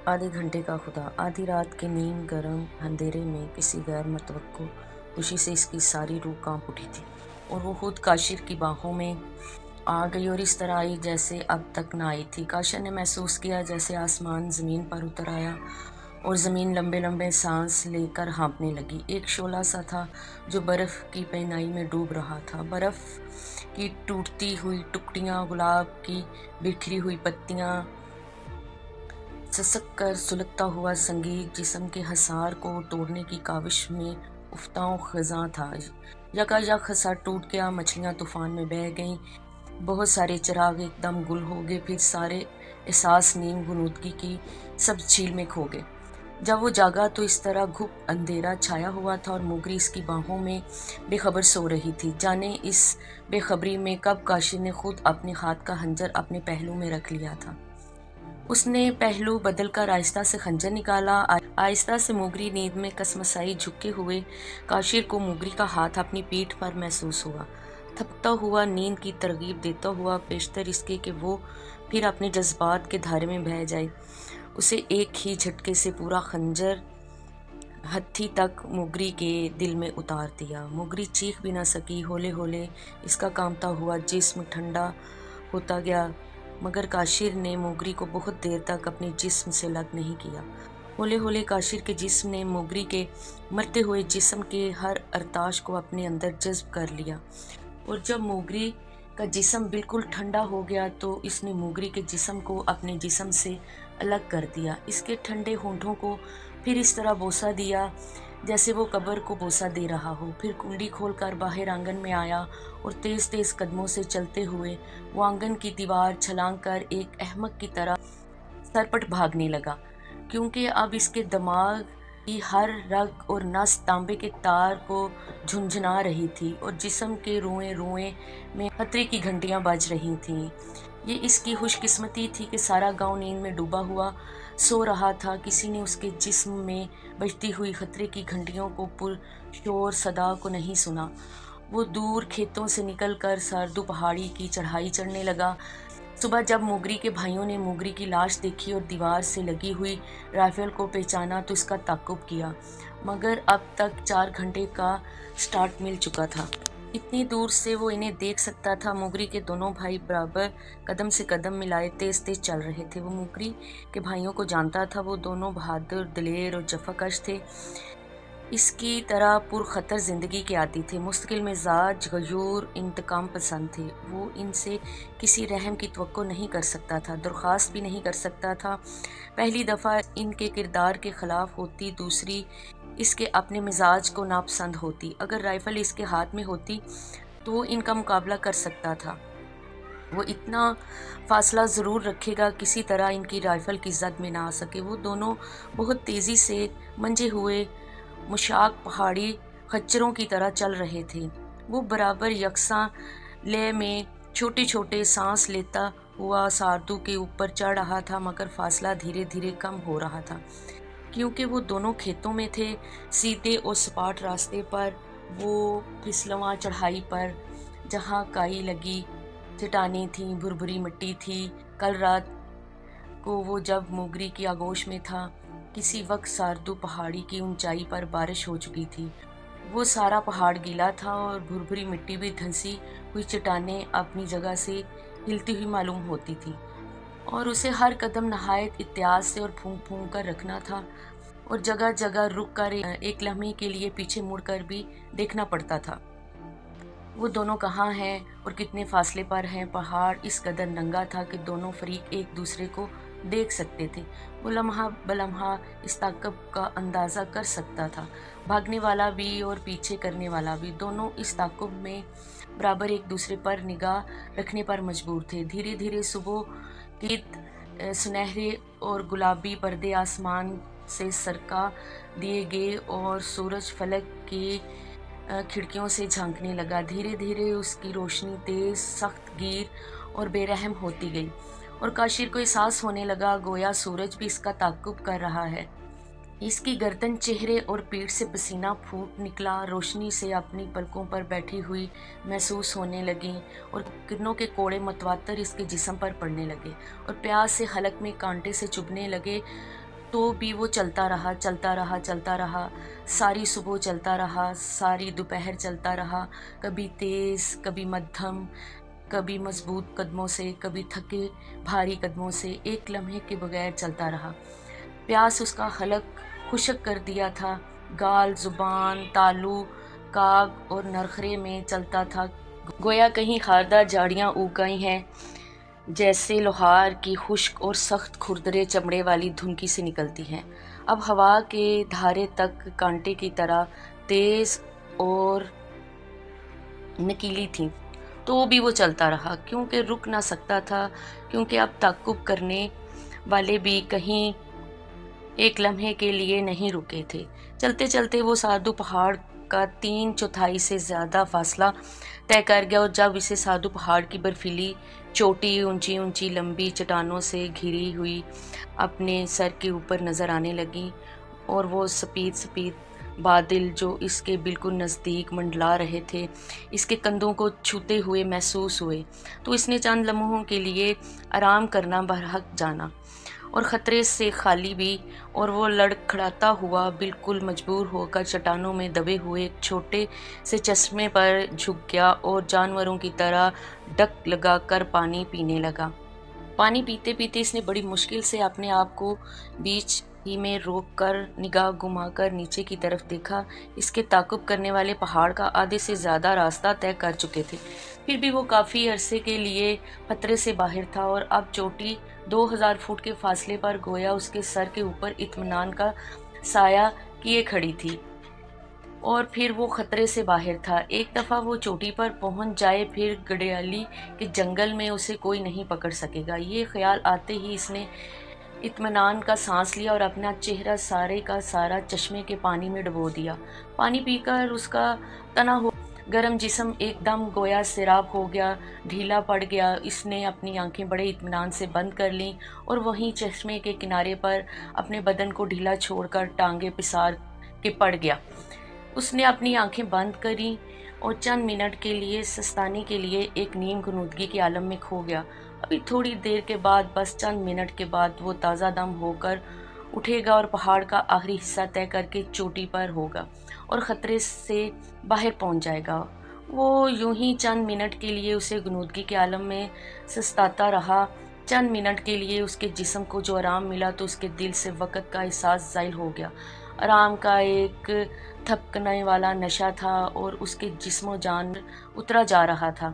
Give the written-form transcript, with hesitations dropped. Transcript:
آدھے گھنٹے کا خدا۔ آدھی رات کے نیم گرم اندھیرے میں کسی غیر متوقع خوشی سے اس کی ساری روح کانپ اٹھی تھی اور وہ خود کاشر کی باہوں میں آ گئی اور اس طرح آئی جیسے اب تک نہ آئی تھی۔ کاشر نے محسوس کیا جیسے آسمان زمین پر اتر آیا اور زمین لمبے لمبے سانس لے کر ہانپنے لگی۔ ایک شعلہ سا تھا جو برف کی پہنائی میں ڈوب رہا تھا۔ برف کی ٹوٹتی ہوئی ٹکڑیاں، گلاب کی بکھری ہوئی پتیاں، سسک کر سلگتا ہوا سنگیت جسم کے حصار کو توڑنے کی کاوش میں افتاؤ خزاں تھا۔ یکایک حصار ٹوٹ گیا، مچھلیاں طوفان میں بہہ گئیں، بہت سارے چراغ ایک دم گل ہو گئے، پھر سارے احساس نیم غنودگی کی سبز جھیل میں کھو گئے۔ جب وہ جاگا تو اس طرح گھپ اندھیرا چھایا ہوا تھا اور موگری اس کی باہوں میں بے خبر سو رہی تھی۔ جانے اس بے خبری میں کب کاشر نے خود اپنے ہاتھ کا خنجر اپنے پہلو میں رکھ لیا تھا۔ اس نے پہلو بدل کر آہستہ سے خنجر نکالا۔ آہستہ سے موگری نیند میں کسمسائی۔ جھکے ہوئے کاشر کو موگری کا ہاتھ اپنی پیٹھ پر محسوس ہوا، تھپکتا ہوا، نیند کی ترغیب دیتا ہوا، پیشتر اس کے کہ وہ پھر اپنے جذبات کے دھارے میں بہہ جائے۔ اسے ایک ہی جھٹکے سے پورا خنجر ہتھی تک موگری کے دل میں اتار دیا۔ موگری چیخ بھی نہ سکی۔ ہولے ہولے اس کا کانپتا ہوا جسم ٹھنڈا ہوتا گیا، مگر کاشر نے موگری کو بہت دیر تک اپنے جسم سے الگ نہیں کیا۔ ہولے ہولے کاشر کے جسم نے موگری کے مرتے ہوئے جسم کے ہر ارتاش کو اپنے اندر جذب کر لیا، اور جب موگری کا جسم بالکل ٹھنڈا ہو گیا تو اس نے موگری کے جسم کو اپنے جسم سے الگ کر دیا۔ اس کے ٹھنڈے ہونٹوں کو پھر اس طرح بوسہ دیا جیسے وہ قبر کو بوسہ دے رہا ہو۔ پھر کنڈی کھول کر باہر آنگن میں آیا اور تیز تیز قدموں سے چلتے ہوئے وہ آنگن کی دیوار چھلانگ کر ایک احمق کی طرح سرپٹ بھاگنے لگا، کیونکہ اب اس کے دماغ کی ہر رگ اور نس تانبے کے تار کو جھنجھنا رہی تھی اور جسم کے روئیں روئیں میں خطرے کی گھنٹیاں بج رہی تھیں۔ یہ اس کی خوش قسمتی تھی کہ سارا گاؤں نیند میں ڈوبا ہوا سو رہا تھا۔ کسی نے اس کے جسم میں بجتی ہوئی خطرے کی گھنٹیوں کو پرشور صدا کو نہیں سنا۔ وہ دور کھیتوں سے نکل کر ساردو پہاڑی کی چڑھائی چڑھنے لگا۔ صبح جب موگری کے بھائیوں نے موگری کی لاش دیکھی اور دیوار سے لگی ہوئی رائفل کو پہچانا تو اس کا تعقب کیا، مگر اب تک 4 گھنٹے کا سٹارٹ مل چکا تھا۔ اتنی دور سے وہ انہیں دیکھ سکتا تھا۔ موگری کے دونوں بھائی برابر قدم سے قدم ملائے تیز تیز چل رہے تھے۔ وہ موگری کے بھائیوں کو جانتا تھا، وہ دونوں بہادر، دلیر اور جفا کش تھے، اس کی طرح پرخطر زندگی کے عادی تھے، مستقل مزاج، غیور، انتقام پسند تھے۔ وہ ان سے کسی رحم کی توقع نہیں کر سکتا تھا، درخواست بھی نہیں کر سکتا تھا۔ پہلی دفعہ ان کے کردار کے خلاف ہوتی، دوسری اس کے اپنے مزاج کو ناپسند ہوتی۔ اگر رائفل اس کے ہاتھ میں ہوتی تو وہ ان کا مقابلہ کر سکتا تھا۔ وہ اتنا فاصلہ ضرور رکھے گا کسی طرح ان کی رائفل کی زد میں نہ آ سکے۔ وہ دونوں بہت تیزی سے منجے ہوئے مشاک پہاڑی خچروں کی طرح چل رہے تھے۔ وہ برابر یکساں لے میں چھوٹے چھوٹے سانس لیتا ہوا ساردو کے اوپر چڑھ رہا تھا، مگر فاصلہ دھیرے دھیرے کم ہو رہا تھا، کیونکہ وہ دونوں کھیتوں میں تھے، سیدھے اور سپاٹ راستے پر، وہ پھسلواں چڑھائی پر جہاں کائی لگی چٹانیں تھیں، بھربھری مٹی تھی۔ کل رات کو وہ جب موگری کی آغوش میں تھا، کسی وقت ساردو پہاڑی کی اونچائی پر بارش ہو چکی تھی۔ وہ سارا پہاڑ گیلا تھا اور بھربھری مٹی بھی دھنسی ہوئی چٹانیں اپنی جگہ سے ہلتی ہوئی معلوم ہوتی تھی، اور اسے ہر قدم نہایت احتیاط سے اور پھونک پھونک کر رکھنا تھا، اور جگہ جگہ رک کر ایک لمحے کے لیے پیچھے مڑ کر بھی دیکھنا پڑتا تھا۔ وہ دونوں کہاں ہیں اور کتنے فاصلے پر ہیں؟ پہاڑ اس قدر ننگا تھا کہ دونوں فریق ایک دوسرے کو دیکھ سکتے تھے۔ وہ لمحہ بلمحہ اس تعاقب کا اندازہ کر سکتا تھا۔ بھاگنے والا بھی اور پیچھے کرنے والا بھی، دونوں اس تعاقب میں برابر ایک دوسرے پر نگاہ رکھنے پر مجبور تھے۔ دھیرے دھیرے صبح کے سنہرے اور گلابی پردے آسمان سے سرکا دیے گئے اور سورج فلک کے کھڑکیوں سے جھانکنے لگا۔ دھیرے دھیرے اس کی روشنی تیز، سخت گیر اور بے رحم ہوتی گئی، اور کاشر کو احساس ہونے لگا گویا سورج بھی اس کا تعاقب کر رہا ہے۔ اس کی گردن، چہرے اور پیٹھ سے پسینہ پھوٹ نکلا، روشنی سے اپنی پلکوں پر بیٹھی ہوئی محسوس ہونے لگیں، اور کرنوں کے کوڑے متواتر اس کے جسم پر پڑنے لگے، اور پیاس سے حلق میں کانٹے سے چبھنے لگے۔ تو بھی وہ چلتا رہا چلتا رہا چلتا رہا، ساری صبح چلتا رہا، ساری دوپہر چلتا رہا، کبھی تیز، کبھی مدھم، کبھی مضبوط قدموں سے، کبھی تھکے بھاری قدموں سے، ایک لمحے کے بغیر چلتا رہا۔ پیاس اس کا حلق خشک کر دیا تھا، گال، زبان، تالو، کاغ اور نرخرے میں چلتا تھا، گویا کہیں خاردار جھاڑیاں اگ گئی ہیں، جیسے لوہار کی خشک اور سخت کھردرے چمڑے والی دھنکی سے نکلتی ہیں۔ اب ہوا کے دھارے تک کانٹے کی طرح تیز اور نکیلی تھیں، تو بھی وہ چلتا رہا، کیونکہ رک نہ سکتا تھا، کیونکہ اب تعقب کرنے والے بھی کہیں ایک لمحے کے لیے نہیں رکے تھے۔ چلتے چلتے وہ سادھو پہاڑ کا 3/4 سے زیادہ فاصلہ طے کر گیا، اور جب اسے سادھو پہاڑ کی برفیلی چوٹی اونچی اونچی لمبی چٹانوں سے گھری ہوئی اپنے سر کے اوپر نظر آنے لگی، اور وہ سفید سفید بادل جو اس کے بالکل نزدیک منڈلا رہے تھے اس کے کندھوں کو چھوتے ہوئے محسوس ہوئے، تو اس نے چند لمحوں کے لیے آرام کرنا برحق جانا، اور خطرے سے خالی بھی، اور وہ لڑکھڑاتا ہوا بالکل مجبور ہو کر چٹانوں میں دبے ہوئے ایک چھوٹے سے چشمے پر جھک گیا اور جانوروں کی طرح ڈک لگا کر پانی پینے لگا۔ پانی پیتے پیتے اس نے بڑی مشکل سے اپنے آپ کو بیچ ہی میں روک کر نگاہ گھما کر نیچے کی طرف دیکھا۔ اس کے تعقب کرنے والے پہاڑ کا آدھے سے زیادہ راستہ طے کر چکے تھے، پھر بھی وہ کافی عرصے کے لیے خطرے سے باہر تھا، اور اب چوٹی 2000 فٹ کے فاصلے پر گویا اس کے سر کے اوپر اطمینان کا سایہ کیے کھڑی تھی، اور پھر وہ خطرے سے باہر تھا۔ ایک دفعہ وہ چوٹی پر پہنچ جائے پھر گڈیالی کے جنگل میں اسے کوئی نہیں پکڑ سکے گا۔ یہ خیال آتے ہی اس نے اطمینان کا سانس لیا اور اپنا چہرہ سارے کا سارا چشمے کے پانی میں ڈبو دیا۔ پانی پی کر اس کا تنا ہوا گرم جسم ایک دم گویا سیراب ہو گیا، ڈھیلا پڑ گیا۔ اس نے اپنی آنکھیں بڑے اطمینان سے بند کر لیں اور وہیں چشمے کے کنارے پر اپنے بدن کو ڈھیلا چھوڑ کر ٹانگیں پسار کے پڑ گیا۔ اس نے اپنی آنکھیں بند کریں اور چند منٹ کے لیے سستانے کے لیے ایک نیم غنودگی کے عالم میں کھو گیا۔ ابھی تھوڑی دیر کے بعد، بس چند منٹ کے بعد، وہ تازہ دم ہو کر اٹھے گا اور پہاڑ کا آخری حصہ طے کر کے چوٹی پر ہوگا اور خطرے سے باہر پہنچ جائے گا۔ وہ یوں ہی چند منٹ کے لیے اسے غنودگی کے عالم میں سستاتا رہا۔ چند منٹ کے لیے اس کے جسم کو جو آرام ملا تو اس کے دل سے وقت کا احساس زائل ہو گیا۔ آرام کا ایک تھپکنے والا نشہ تھا اور اس کے جسم و جان اترا جا رہا تھا۔